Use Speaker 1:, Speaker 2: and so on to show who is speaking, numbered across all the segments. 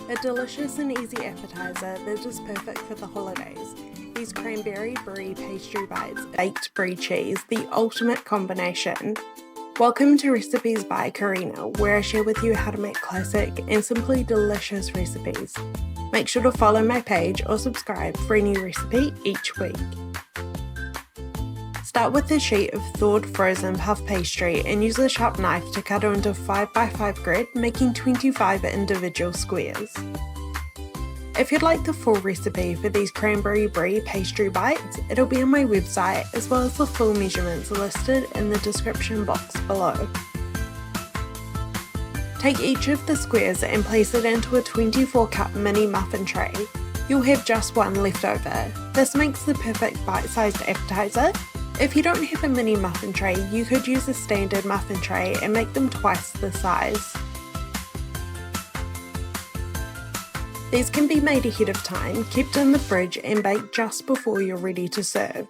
Speaker 1: A delicious and easy appetizer that is perfect for the holidays. These Cranberry Brie Pastry Bites baked brie cheese, the ultimate combination. Welcome to Recipes by Karina, where I share with you how to make classic and simply delicious recipes. Make sure to follow my page or subscribe for a new recipe each week. Start with a sheet of thawed frozen puff pastry and use a sharp knife to cut it into 5x5 grid, making 25 individual squares. If you'd like the full recipe for these Cranberry Brie Pastry Bites, it'll be on my website as well as the full measurements listed in the description box below. Take each of the squares and place it into a 24-cup mini muffin tray. You'll have just one left over. This makes the perfect bite-sized appetizer. If you don't have a mini muffin tray, you could use a standard muffin tray and make them twice the size. These can be made ahead of time, kept in the fridge and baked just before you're ready to serve.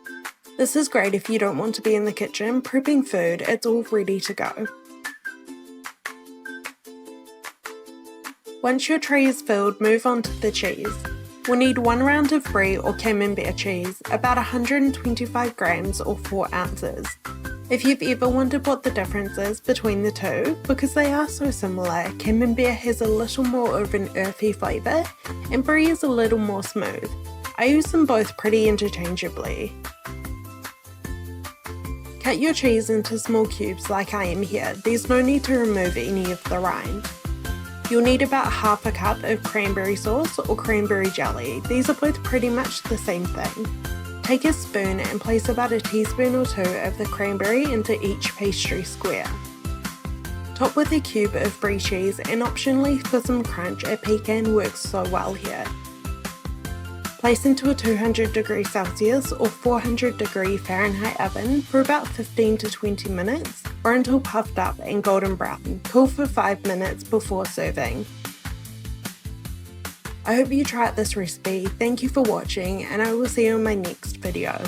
Speaker 1: This is great if you don't want to be in the kitchen prepping food, it's all ready to go. Once your tray is filled, move on to the cheese. We'll need 1 round of brie or camembert cheese, about 125 grams or 4 ounces. If you've ever wondered what the difference is between the two, because they are so similar, camembert has a little more of an earthy flavour and brie is a little more smooth. I use them both pretty interchangeably. Cut your cheese into small cubes like I am here. There's no need to remove any of the rind. You'll need about half a cup of cranberry sauce or cranberry jelly. These are both pretty much the same thing. Take a spoon and place about a teaspoon or 2 of the cranberry into each pastry square. Top with a cube of brie cheese and optionally for some crunch, a pecan works so well here. Place into a 200°C or 400°F oven for about 15 to 20 minutes or until puffed up and golden brown. Cool for 5 minutes before serving. I hope you try out this recipe. Thank you for watching and I will see you in my next video.